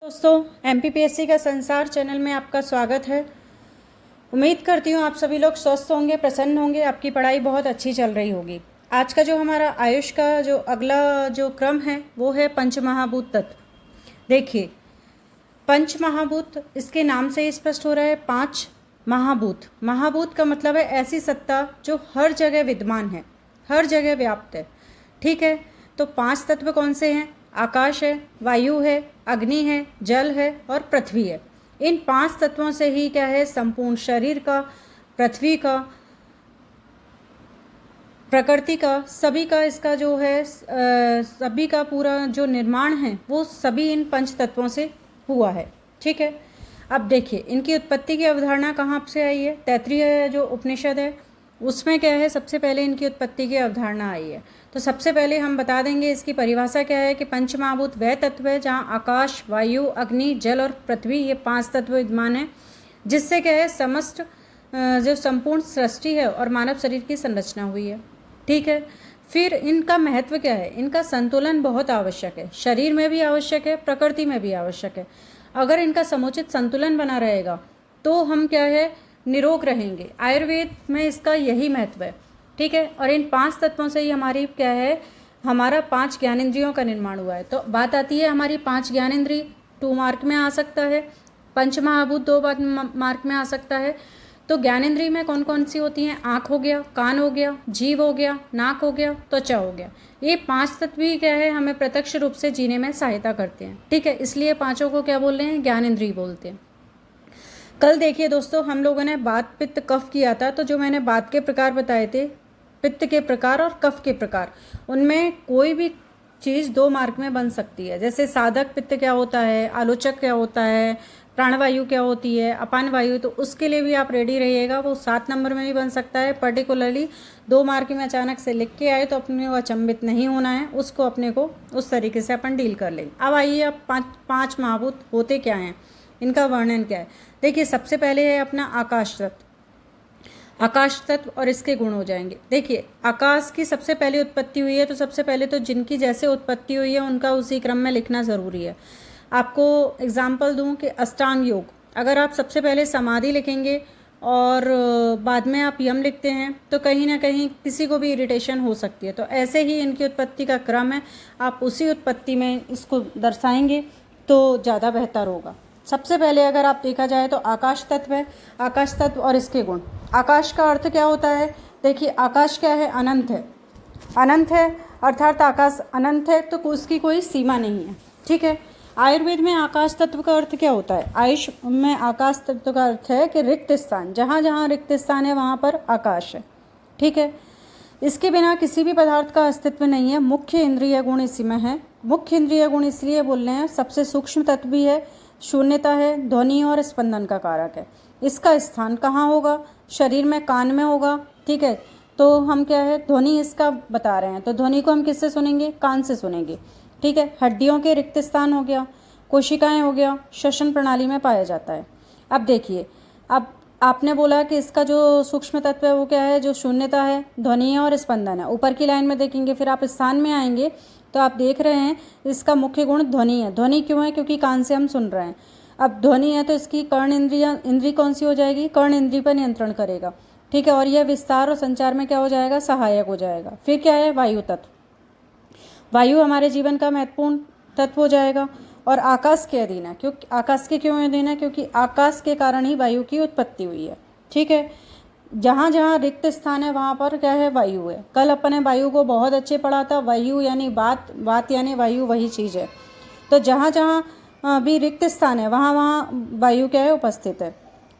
दोस्तों, एमपीपीएससी का संसार चैनल में आपका स्वागत है। उम्मीद करती हूँ आप सभी लोग स्वस्थ होंगे, प्रसन्न होंगे, आपकी पढ़ाई बहुत अच्छी चल रही होगी। आज का जो हमारा आयुष का जो अगला जो क्रम है वो है पंचमहाभूत तत्व। देखिए, पंचमहाभूत इसके नाम से ही स्पष्ट हो रहा है। पांच महाभूत, महाभूत का मतलब है ऐसी सत्ता जो हर जगह विद्यमान है, हर जगह व्याप्त है। ठीक है, तो पांच तत्व कौन से हैं? आकाश है, वायु है, अग्नि है, जल है और पृथ्वी है। इन पांच तत्वों से ही क्या है, संपूर्ण शरीर का, पृथ्वी का, प्रकृति का, सभी का इसका जो है सभी का पूरा जो निर्माण है वो सभी इन पंच तत्वों से हुआ है। ठीक है, अब देखिए इनकी उत्पत्ति की अवधारणा कहाँ से आई है। तैत्तिरीय जो उपनिषद है उसमें क्या है, सबसे पहले इनकी उत्पत्ति की अवधारणा आई है। तो सबसे पहले हम बता देंगे इसकी परिभाषा क्या है कि पंचमहाभूत वह तत्व है जहाँ आकाश, वायु, अग्नि, जल और पृथ्वी ये पांच तत्व विद्यमान है, जिससे क्या है समस्त जो संपूर्ण सृष्टि है और मानव शरीर की संरचना हुई है। ठीक है, फिर इनका महत्व क्या है? इनका संतुलन बहुत आवश्यक है, शरीर में भी आवश्यक है, प्रकृति में भी आवश्यक है। अगर इनका समुचित संतुलन बना रहेगा तो हम क्या है, निरोग रहेंगे। आयुर्वेद में इसका यही महत्व है। ठीक है, और इन पांच तत्वों से ही हमारी क्या है, हमारा पांच ज्ञानेंद्रियों का निर्माण हुआ है। तो बात आती है हमारी पांच ज्ञानेंद्रिय 2 मार्क में आ सकता है, पंचमहाभूत 2 मार्क में आ सकता है। तो ज्ञानेंद्रिय में कौन कौन सी होती हैं? आँख हो गया, कान हो गया, जीभ हो गया, नाक हो गया, त्वचा हो गया। ये पांच तत्व ही क्या है, हमें प्रत्यक्ष रूप से जीने में सहायता करते हैं। ठीक है, इसलिए पांचों को क्या बोल रहे हैं? ज्ञानेंद्रिय बोलते हैं। कल देखिए दोस्तों, हम लोगों ने बात, पित्त, कफ किया था। तो जो मैंने बात के प्रकार बताए थे, पित्त के प्रकार और कफ के प्रकार, उनमें कोई भी चीज़ 2 मार्क में बन सकती है। जैसे साधक पित्त क्या होता है, आलोचक क्या होता है, प्राणवायु क्या होती है, अपान वायु, तो उसके लिए भी आप रेडी रहिएगा। वो 7 नंबर में भी बन सकता है। पर्टिकुलरली 2 मार्क में अचानक से लिख के आए तो अपने को अचंभित नहीं होना है, उसको अपने को उस तरीके से अपन डील कर लेंगे। अब आइए, अब पाँच महाभूत होते क्या हैं, इनका वर्णन क्या है। देखिए, सबसे पहले है अपना आकाश तत्व। आकाश तत्व और इसके गुण हो जाएंगे। देखिए, आकाश की सबसे पहले उत्पत्ति हुई है, तो सबसे पहले तो जिनकी जैसे उत्पत्ति हुई है उनका उसी क्रम में लिखना ज़रूरी है। आपको एग्जाम्पल दूं कि अष्टांग योग, अगर आप सबसे पहले समाधि लिखेंगे और बाद में आप यम लिखते हैं तो कहीं ना कहीं किसी को भी इरिटेशन हो सकती है। तो ऐसे ही इनकी उत्पत्ति का क्रम है, आप उसी उत्पत्ति में इसको दर्शाएंगे तो ज़्यादा बेहतर होगा। सबसे पहले अगर आप देखा जाए तो आकाश तत्व है। आकाश तत्व और इसके गुण। आकाश का अर्थ क्या होता है? देखिए, आकाश क्या है? अनंत है। अनंत है अर्थात आकाश अनंत है, तो उसकी कोई सीमा नहीं है। ठीक है, आयुर्वेद में आकाश तत्व का अर्थ क्या होता है? आयुष में आकाश तत्व का अर्थ है कि रिक्त स्थान, जहाँ जहाँ रिक्त स्थान है वहाँ पर आकाश है। ठीक है, इसके बिना किसी भी पदार्थ का अस्तित्व नहीं है। मुख्य इंद्रिय गुण इसी में है। मुख्य इंद्रिय गुण इसलिए बोल रहे हैं, सबसे सूक्ष्म तत्व भी है, शून्यता है, ध्वनि और स्पंदन का कारक है। इसका स्थान कहाँ होगा? शरीर में कान में होगा। ठीक है, तो हम क्या है, ध्वनि इसका बता रहे हैं, तो ध्वनि को हम किससे सुनेंगे? कान से सुनेंगे। ठीक है, हड्डियों के रिक्त स्थान हो गया, कोशिकाएं हो गया, श्वसन प्रणाली में पाया जाता है। अब देखिए, अब आपने बोला कि इसका जो सूक्ष्म तत्व है वो क्या है? जो शून्यता है, ध्वनि और स्पंदन है। ऊपर की लाइन में देखेंगे, फिर आप स्थान में आएंगे तो आप देख रहे हैं इसका मुख्य गुण ध्वनि है। ध्वनि क्यों है? क्योंकि कान से हम सुन रहे हैं। अब ध्वनि है तो इसकी कर्ण इंद्री कौन सी हो जाएगी? कर्ण इंद्री पर नियंत्रण करेगा। ठीक है, और यह विस्तार और संचार में क्या हो जाएगा? सहायक हो जाएगा। फिर क्या है? वायु तत्व। वायु हमारे जीवन का महत्वपूर्ण तत्व हो जाएगा और आकाश के अधीन है। क्योंकि आकाश के क्यों अधीन है? क्योंकि आकाश के कारण ही वायु की उत्पत्ति हुई है। ठीक है, जहाँ जहाँ रिक्त स्थान है वहाँ पर क्या है? वायु है। कल अपन ने वायु को बहुत अच्छे पढ़ा था। वायु यानी बात, बात यानी वायु, वही चीज़ है। तो जहाँ जहाँ भी रिक्त स्थान है वहाँ वहाँ वायु क्या है? उपस्थित है।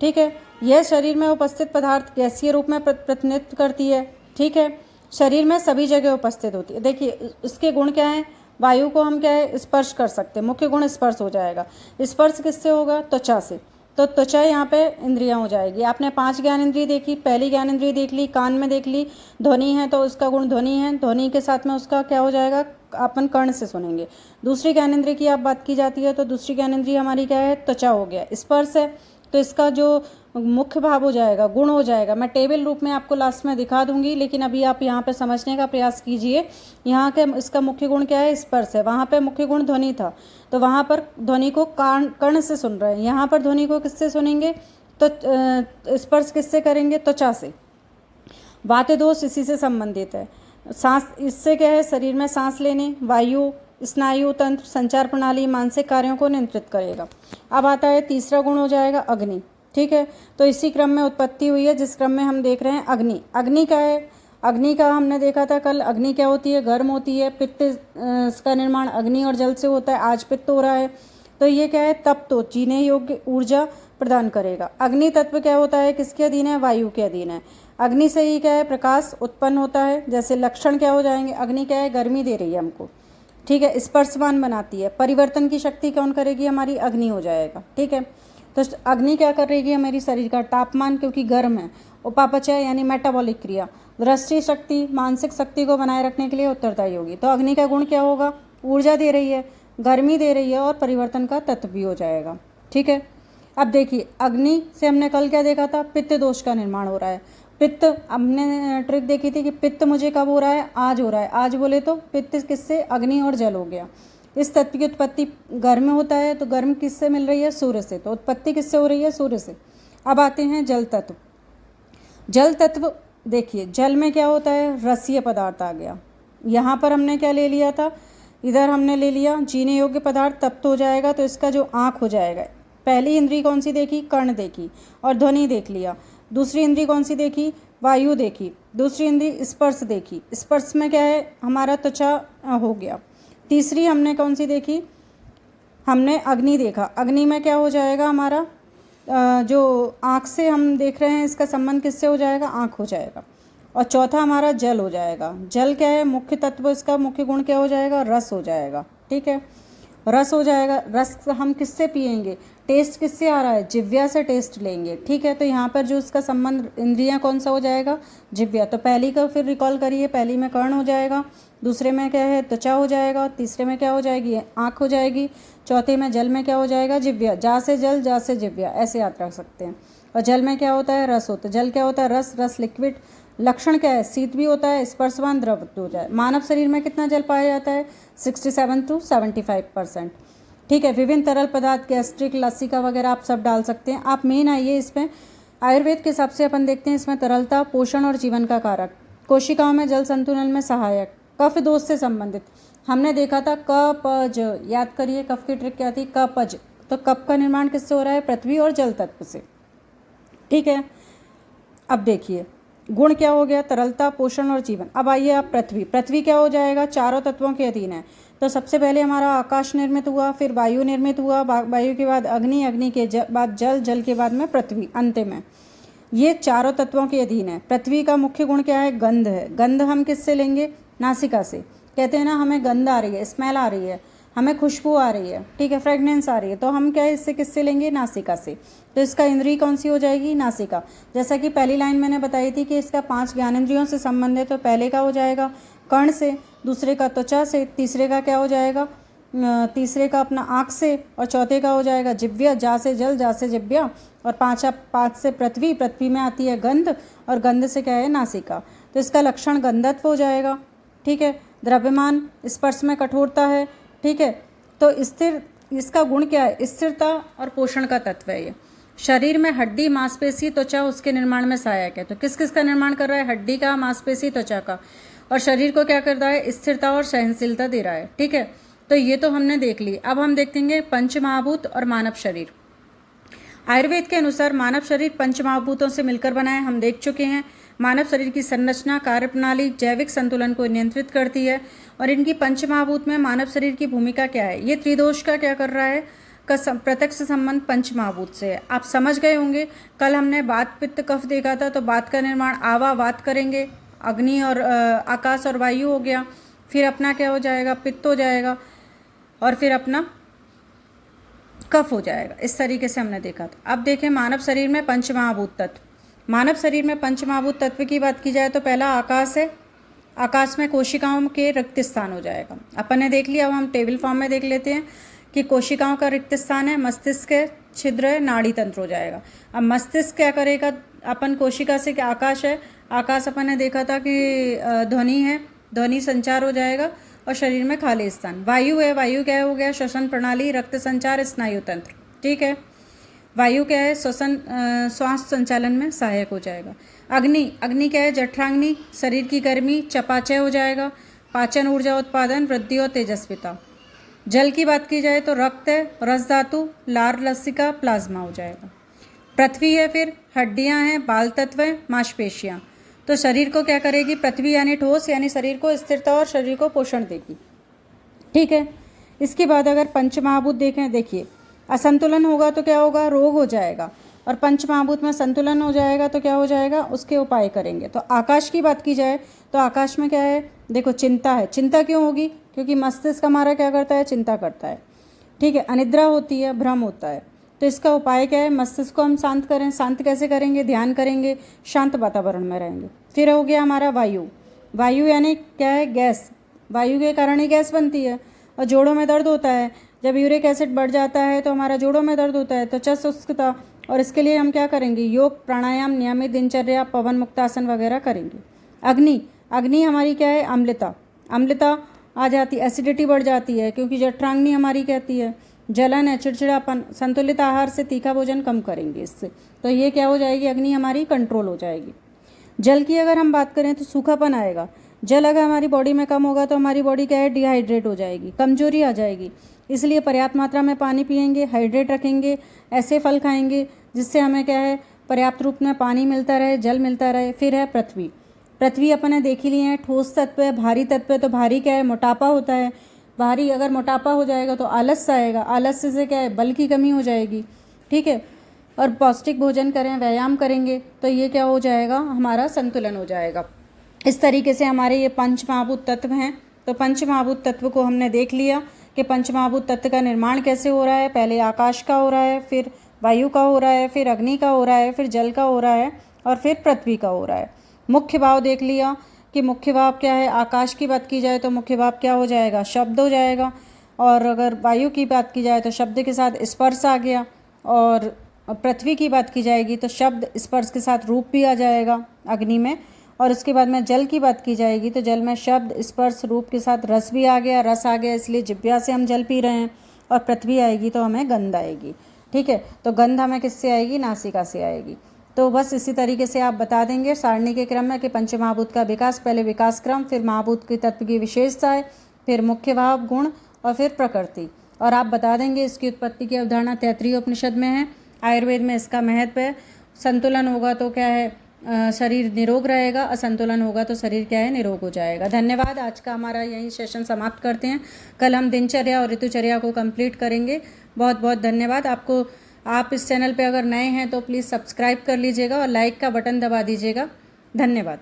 ठीक है, यह शरीर में उपस्थित पदार्थ गैसीय रूप में प्रतिनिधित्व करती है। ठीक है, शरीर में सभी जगह उपस्थित होती है। देखिए, इसके गुण क्या है? वायु को हम क्या है? स्पर्श कर सकते हैं। मुख्य गुण स्पर्श हो जाएगा। स्पर्श किससे होगा? त्वचा से। तो त्वचा यहाँ पे इंद्रियाँ हो जाएगी। आपने 5 ज्ञान इंद्रिय देखी, पहली ज्ञान इंद्रिय देख ली, कान में देख ली। ध्वनि है तो उसका गुण ध्वनि है। ध्वनि के साथ में उसका क्या हो जाएगा? अपन कर्ण से सुनेंगे। दूसरी ज्ञान इंद्रिय की आप बात की जाती है तो दूसरी ज्ञान इंद्रिय हमारी क्या है? त्वचा हो गया। स्पर्श है, तो इसका जो मुख्य भाव हो जाएगा, गुण हो जाएगा, मैं टेबल रूप में आपको लास्ट में दिखा दूंगी, लेकिन अभी आप यहाँ पे समझने का प्रयास कीजिए। यहाँ के इसका मुख्य गुण क्या है? स्पर्श है। वहाँ पे मुख्य गुण ध्वनि था, तो वहाँ पर ध्वनि को कर्ण से सुन रहे हैं, यहाँ पर ध्वनि को किससे सुनेंगे? तो स्पर्श किससे करेंगे? त्वचा से। वात दोष इसी से संबंधित है। सांस, इससे क्या है? शरीर में सांस लेने, वायु, स्नायु तंत्र, संचार प्रणाली, मानसिक कार्यों को नियंत्रित करेगा। अब आता है तीसरा गुण हो जाएगा अग्नि। ठीक है, तो इसी क्रम में उत्पत्ति हुई है जिस क्रम में हम देख रहे हैं अग्नि। अग्नि क्या है? अग्नि का हमने देखा था कल, अग्नि क्या होती है? गर्म होती है। पित्त का निर्माण अग्नि और जल से होता है, आज पित्त हो रहा है, तो ये क्या है? तप तो जीने योग्य ऊर्जा प्रदान करेगा। अग्नि तत्व क्या होता है? किसके अधीन है? वायु के अधीन है। अग्नि से ही क्या है? प्रकाश उत्पन्न होता है। जैसे लक्षण क्या हो जाएंगे? अग्नि क्या है? गर्मी दे रही है हमको, ठीक है, स्पर्शवान बनाती है। परिवर्तन की शक्ति कौन करेगी? हमारी अग्नि हो जाएगा। ठीक है, तो अग्नि क्या करेगी? हमारी शरीर का तापमान, क्योंकि गर्म है। उपापचय यानी मेटाबॉलिक क्रिया। दृष्टि शक्ति, मानसिक शक्ति को बनाए रखने के लिए उत्तरदायी होगी। तो अग्नि का गुण क्या होगा? ऊर्जा दे रही है, गर्मी दे रही है और परिवर्तन का तत्व भी हो जाएगा। ठीक है, अब देखिए अग्नि से हमने कल क्या देखा था? पित्त दोष का निर्माण हो रहा है। पित्त, हमने ट्रिक देखी थी कि पित्त मुझे कब हो रहा है? आज हो रहा है। आज बोले तो पित्त किससे? अग्नि और जल हो गया। इस तत्व की उत्पत्ति गर्म होता है, तो गर्म किससे मिल रही है? सूर्य से। तो उत्पत्ति किससे हो रही है? सूर्य से। अब आते हैं जल तत्व। जल तत्व देखिए, जल में क्या होता है? रसीय पदार्थ आ गया। यहाँ पर हमने क्या ले लिया था? इधर हमने ले लिया जीने योग्य पदार्थ, तप्त हो जाएगा, तो इसका जो आँख हो जाएगा। पहली इंद्री कौन सी देखी? कर्ण देखी और ध्वनि देख लिया। दूसरी इंद्री कौन सी देखी? वायु देखी। दूसरी इंद्री स्पर्श देखी। स्पर्श में क्या है? हमारा त्वचा हो गया। तीसरी हमने कौन सी देखी? हमने अग्नि देखा। अग्नि में क्या हो जाएगा? हमारा जो आँख से हम देख रहे हैं, इसका संबंध किससे हो जाएगा? आँख हो जाएगा। और चौथा हमारा जल हो जाएगा। जल क्या है? मुख्य तत्व, इसका मुख्य गुण क्या हो जाएगा? रस हो जाएगा। ठीक है, रस हो जाएगा। रस हम किससे पिएंगे? टेस्ट किससे आ रहा है? जिह्वा से टेस्ट लेंगे। ठीक है, तो यहाँ पर जो इसका संबंध इंद्रियां कौन सा हो जाएगा? जिह्वा। तो पहली का फिर रिकॉल करिए, पहली में कर्ण हो जाएगा, दूसरे में क्या है? त्वचा हो जाएगा, तीसरे में क्या हो जाएगी? आँख हो जाएगी, चौथे में जल में क्या हो जाएगा? जिह्वा। जा से जल, जा से जिह्वा, ऐसे याद रख सकते हैं। और जल में क्या होता है? रस होता है। जल क्या होता है? रस। रस लिक्विड। लक्षण क्या है? शीत भी होता है, स्पर्शवान द्रव हो जाए। मानव शरीर में कितना जल पाया जाता है? 67 to 75%। ठीक है, विभिन्न तरल पदार्थ, गैस्ट्रिक, लसिका वगैरह आप सब डाल सकते हैं। आप मेन आइए इसमें, आयुर्वेद के हिसाब से अपन देखते हैं इसमें तरलता, पोषण और जीवन का कारक, कोशिकाओं में जल संतुलन में सहायक, कफ दोष से संबंधित। हमने देखा था कपज, याद करिए कफ की ट्रिक क्या थी? कपज। तो कफ का निर्माण किससे हो रहा है? पृथ्वी और जल तत्व से। ठीक है, अब देखिए गुण क्या हो गया? तरलता, पोषण और जीवन। अब आइए आप पृथ्वी। पृथ्वी क्या हो जाएगा? चारों तत्वों के अधीन है। तो सबसे पहले हमारा आकाश निर्मित हुआ, फिर वायु निर्मित हुआ, वायु के बाद अग्नि, अग्नि के बाद जल, जल के बाद में पृथ्वी, अंतिम है। ये चारों तत्वों के अधीन है। पृथ्वी का मुख्य गुण क्या है? गंध है। गंध हम किससे लेंगे? नासिका से। कहते हैं ना हमें गंध आ रही है, स्मेल आ रही है, हमें खुशबू आ रही है, ठीक है, फ्रेगनेंस आ रही है, तो हम क्या है इससे किससे लेंगे? नासिका से। तो इसका इंद्री कौन सी हो जाएगी? नासिका। जैसा कि पहली लाइन मैंने बताई थी कि इसका 5 ज्ञानेंद्रियों से संबंध है, तो पहले का हो जाएगा कर्ण से, दूसरे का त्वचा से, तीसरे का क्या हो जाएगा? तीसरे का अपना आँख से, और चौथे का हो जाएगा जिह्वा, जा से जल, जा से जिह्वा, और 5 से पृथ्वी, पृथ्वी में आती है गंध, और गंध से क्या है? नासिका। तो इसका लक्षण गंधत्व हो जाएगा। ठीक है, द्रव्यमान, स्पर्श में कठोरता है। ठीक है, तो स्थिर, इसका गुण क्या है? स्थिरता और पोषण का तत्व है ये। शरीर में हड्डी, मांसपेशी, त्वचा उसके निर्माण में सहायक है। तो किस किस का निर्माण कर रहा है? हड्डी का, मांसपेशी, त्वचा का। और शरीर को क्या कर रहा है? स्थिरता और सहनशीलता दे रहा है। ठीक है, तो ये तो हमने देख ली। अब हम देखेंगे पंचमहाभूत और मानव शरीर। आयुर्वेद के अनुसार मानव शरीर पंचमहाभूतों से मिलकर बना है, हम देख चुके हैं। मानव शरीर की संरचना, कार्यप्रणाली, जैविक संतुलन को नियंत्रित करती है। और इनकी पंचमहाभूत में मानव शरीर की भूमिका क्या है? ये त्रिदोष का क्या कर रहा है? का प्रत्यक्ष संबंध पंचमहाभूत से है। आप समझ गए होंगे, कल हमने वात, पित्त, कफ देखा था। तो वात का निर्माण आवा, वात करेंगे, अग्नि और आकाश और वायु हो गया। फिर अपना क्या हो जाएगा? पित्त हो जाएगा, और फिर अपना कफ हो जाएगा। इस तरीके से हमने देखा था। अब देखें मानव शरीर में पंचमहाभूत तत्व। मानव शरीर में पंचमहाभूत तत्व की बात की जाए तो पहला आकाश है। आकाश में कोशिकाओं के रिक्त स्थान हो जाएगा। अपन ने देख लिया, अब हम टेबल फॉर्म में देख लेते हैं कि कोशिकाओं का रिक्त स्थान है मस्तिष्क है, छिद्र है, नाड़ी तंत्र हो जाएगा। अब मस्तिष्क क्या करेगा, अपन कोशिका से क्या आकाश है, आकाश अपन ने देखा था कि ध्वनि है, ध्वनि संचार हो जाएगा और शरीर में खाली स्थान। वायु है, वायु क्या हो गया, श्वसन प्रणाली, रक्त संचार, स्नायु तंत्र, ठीक है। वायु क्या है, श्वसन श्वास संचालन में सहायक हो जाएगा। अग्नि, अग्नि क्या है, जठराग्नि, शरीर की गर्मी, चपाचय हो जाएगा, पाचन, ऊर्जा उत्पादन, वृद्धि और तेजस्विता। जल की बात की जाए तो रक्त है, रस धातु, लार लसिका, प्लाज्मा हो जाएगा। पृथ्वी है, फिर हड्डियां हैं, बाल तत्व है, मांसपेशियां। तो शरीर को क्या करेगी, पृथ्वी यानी ठोस, यानी शरीर को स्थिरता और शरीर को पोषण देगी, ठीक है। इसके बाद अगर पंचमहाभूत देखें, देखिए असंतुलन होगा तो क्या होगा, रोग हो जाएगा, और पंचमहाभूत में संतुलन हो जाएगा तो क्या हो जाएगा, उसके उपाय करेंगे। तो आकाश की बात की जाए तो आकाश में क्या है, देखो चिंता है। चिंता क्यों होगी, क्योंकि मस्तिष्क हमारा क्या करता है, चिंता करता है, ठीक है। अनिद्रा होती है, भ्रम होता है। तो इसका उपाय क्या है, मस्तिष्क को हम शांत करें। शांत कैसे करेंगे, ध्यान करेंगे, शांत वातावरण में रहेंगे। फिर हो गया हमारा वायु, वायु यानी क्या है, गैस, वायु के कारण ही गैस बनती है। और जोड़ों में दर्द होता है, जब यूरिक एसिड बढ़ जाता है तो हमारा जोड़ों में दर्द होता है, त्वचा शुष्कता, और इसके लिए हम क्या करेंगे, योग, प्राणायाम, नियमित दिनचर्या, पवन मुक्तासन वगैरह करेंगे। अग्नि, अग्नि हमारी क्या है, अम्लता, अम्लता आ जाती, एसिडिटी बढ़ जाती है, क्योंकि जठराग्नि हमारी कहती है। जलन है, चिड़चिड़ापन, संतुलित आहार से तीखा भोजन कम करेंगे इससे, तो ये क्या हो जाएगी, अग्नि हमारी कंट्रोल हो जाएगी। जल की अगर हम बात करें तो सूखापन आएगा। जल अगर हमारी बॉडी में कम होगा तो हमारी बॉडी क्या है, डिहाइड्रेट हो जाएगी, कमजोरी आ जाएगी। इसलिए पर्याप्त मात्रा में पानी पिएंगे, हाइड्रेट रखेंगे, ऐसे फल खाएंगे जिससे हमें क्या है, पर्याप्त रूप में पानी मिलता रहे, जल मिलता रहे। फिर है पृथ्वी, पृथ्वी अपन ने देख ही ली है, ठोस तत्व है, भारी तत्व है। तो भारी क्या है, मोटापा होता है, भारी अगर मोटापा हो जाएगा तो आलस्य आएगा, आलस्य से क्या है, बल की कमी हो जाएगी, ठीक है। और पौष्टिक भोजन करें, व्यायाम करेंगे तो ये क्या हो जाएगा, हमारा संतुलन हो जाएगा। इस तरीके से हमारे ये पंचमहाभूत तत्व हैं। तो पंचमहाभूत तत्व को हमने देख लिया कि पंचमहाभूत तत्व का निर्माण कैसे हो रहा है। पहले आकाश का हो रहा है, फिर वायु का हो रहा है, फिर अग्नि का हो रहा है, फिर जल का हो रहा है, और फिर पृथ्वी का हो रहा है। मुख्य भाव देख लिया कि मुख्य भाव क्या है, आकाश की बात की जाए तो मुख्य भाव क्या हो जाएगा, शब्द हो जाएगा। और अगर वायु की बात की जाए तो शब्द के साथ स्पर्श आ गया, और पृथ्वी की बात की जाएगी तो शब्द स्पर्श के साथ रूप भी आ जाएगा अग्नि में। और इसके बाद में जल की बात की जाएगी तो जल में शब्द, स्पर्श, रूप के साथ रस भी आ गया, रस आ गया इसलिए जिह्वा से हम जल पी रहे हैं। और पृथ्वी आएगी तो हमें गंध आएगी, ठीक है। तो गंध हमें किससे आएगी, नासिका से आएगी। तो बस इसी तरीके से आप बता देंगे सारणी के क्रम में कि पंचमहाभूत का विकास, पहले विकास क्रम, फिर महाभूत के तत्व की विशेषताएं, फिर मुख्य भाव, गुण, और फिर प्रकृति। और आप बता देंगे इसकी उत्पत्ति की अवधारणा तैत्तिरीय उपनिषद में है, आयुर्वेद में इसका महत्व है। संतुलन होगा तो क्या है, शरीर निरोग रहेगा, असंतुलन होगा तो शरीर क्या है, निरोग हो जाएगा। धन्यवाद। आज का हमारा यही सेशन समाप्त करते हैं। कल हम दिनचर्या और ऋतुचर्या को कंप्लीट करेंगे। बहुत बहुत धन्यवाद आपको। आप इस चैनल पे अगर नए हैं तो प्लीज़ सब्सक्राइब कर लीजिएगा और लाइक का बटन दबा दीजिएगा। धन्यवाद।